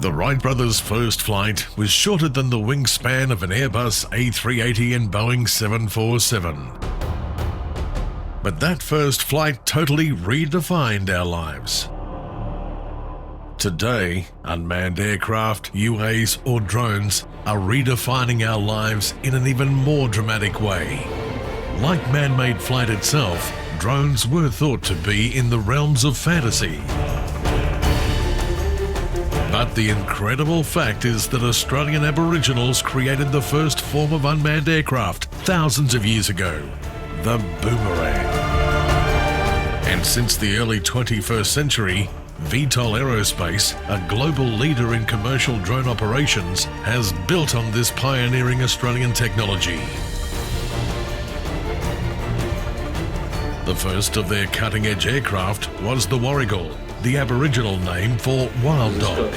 The Wright brothers' first flight was shorter than the wingspan of an Airbus A380 and Boeing 747. But that first flight totally redefined our lives. Today, unmanned aircraft, UAs or drones are redefining our lives in an even more dramatic way. Like man-made flight itself, drones were thought to be in the realms of fantasy. But the incredible fact is that Australian Aboriginals created the first form of unmanned aircraft thousands of years ago, the boomerang. And since the early 21st century, V-TOL Aerospace, a global leader in commercial drone operations, has built on this pioneering Australian technology. The first of their cutting-edge aircraft was the Warrigal, the Aboriginal name for wild dog.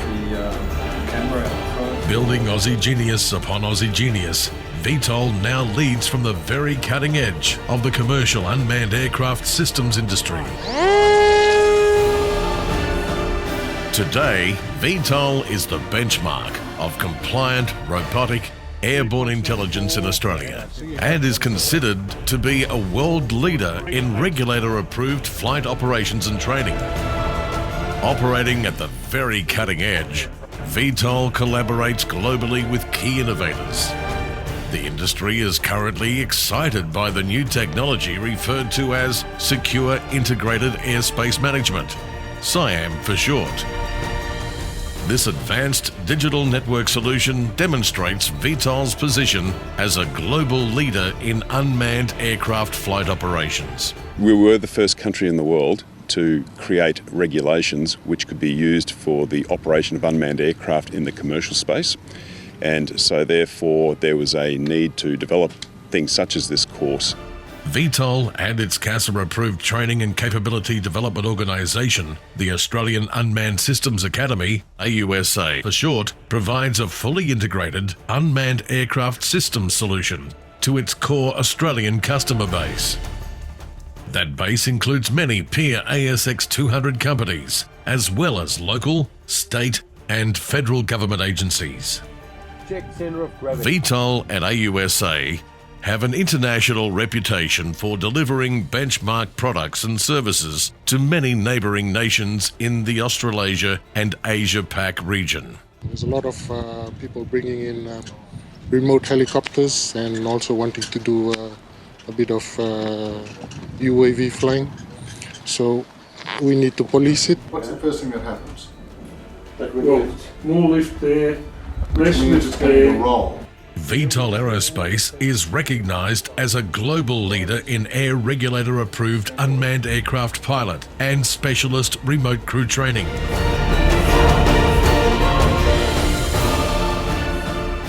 Building Aussie genius upon Aussie genius, V-TOL now leads from the very cutting edge of the commercial unmanned aircraft systems industry. Today, V-TOL is the benchmark of compliant, robotic, airborne intelligence in Australia and is considered to be a world leader in regulator-approved flight operations and training. Operating at the very cutting edge, V-TOL collaborates globally with key innovators. The industry is currently excited by the new technology referred to as Secure Integrated Airspace Management, SIAM for short. This advanced digital network solution demonstrates V-TOL's position as a global leader in unmanned aircraft flight operations. We were the first country in the world to create regulations which could be used for the operation of unmanned aircraft in the commercial space. And so therefore there was a need to develop things such as this course. V-TOL and its CASA-approved training and capability development organisation, the Australian Unmanned Systems Academy, AUSA for short, provides a fully integrated unmanned aircraft systems solution to its core Australian customer base. That base includes many peer ASX 200 companies, as well as local, state and federal government agencies. V-TOL and AUSA have an international reputation for delivering benchmark products and services to many neighbouring nations in the Australasia and Asia-Pac region. There's a lot of people bringing in remote helicopters and also wanting to do a bit of UAV flying. So we need to police it. What's the first thing that happens? Well, more lift there, less lift there. there. V-TOL Aerospace is recognised as a global leader in air regulator-approved unmanned aircraft pilot and specialist remote crew training.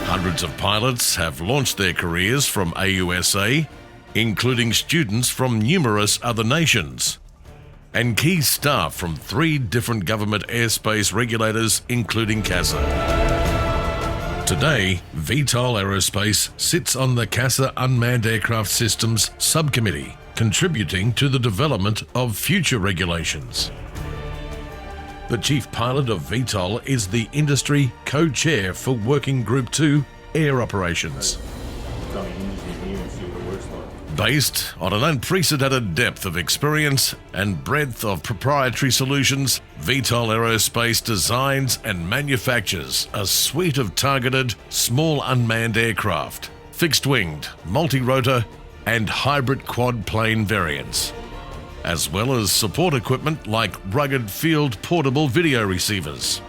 Hundreds of pilots have launched their careers from AUSA, including students from numerous other nations, and key staff from 3 different government airspace regulators, including CASA. Today, V-TOL Aerospace sits on the CASA Unmanned Aircraft Systems Subcommittee, contributing to the development of future regulations. The chief pilot of V-TOL is the industry co-chair for Working Group 2 Air Operations. Based on an unprecedented depth of experience and breadth of proprietary solutions, V-TOL Aerospace designs and manufactures a suite of targeted small unmanned aircraft, fixed-winged, multi-rotor and hybrid quad-plane variants, as well as support equipment like rugged field portable video receivers.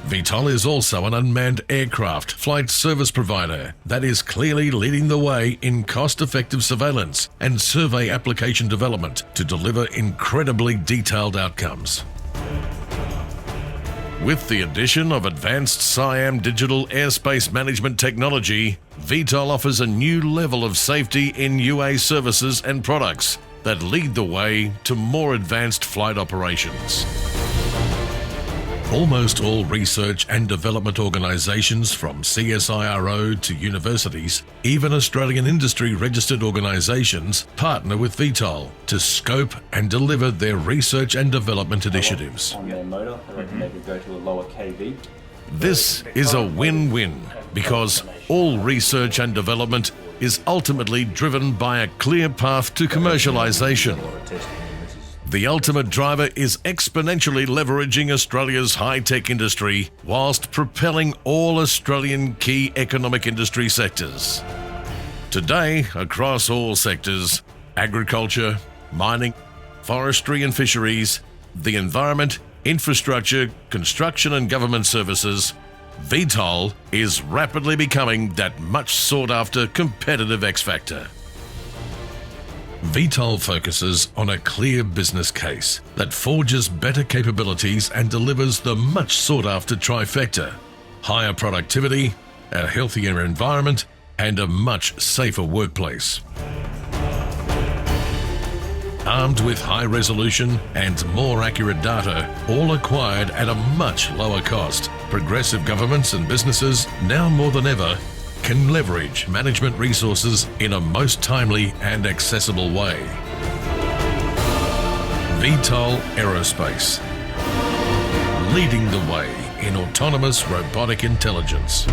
V-TOL is also an unmanned aircraft flight service provider that is clearly leading the way in cost-effective surveillance and survey application development to deliver incredibly detailed outcomes. With the addition of advanced SIAM digital airspace management technology, V-TOL offers a new level of safety in UA services and products that lead the way to more advanced flight operations. Almost all research and development organisations, from CSIRO to universities, even Australian industry registered organisations, partner with V-TOL to scope and deliver their research and development initiatives. On their motor, I reckon they could go to a lower KV. This is a win-win because all research and development is ultimately driven by a clear path to commercialisation. The ultimate driver is exponentially leveraging Australia's high-tech industry whilst propelling all Australian key economic industry sectors. Today, across all sectors, agriculture, mining, forestry and fisheries, the environment, infrastructure, construction and government services, V-TOL is rapidly becoming that much sought-after competitive X-factor. V-TOL focuses on a clear business case that forges better capabilities and delivers the much sought-after trifecta: higher productivity, a healthier environment, and a much safer workplace. Armed with high resolution and more accurate data, all acquired at a much lower cost, progressive governments and businesses, now more than ever, can leverage management resources in a most timely and accessible way. V-TOL Aerospace, leading the way in autonomous robotic intelligence.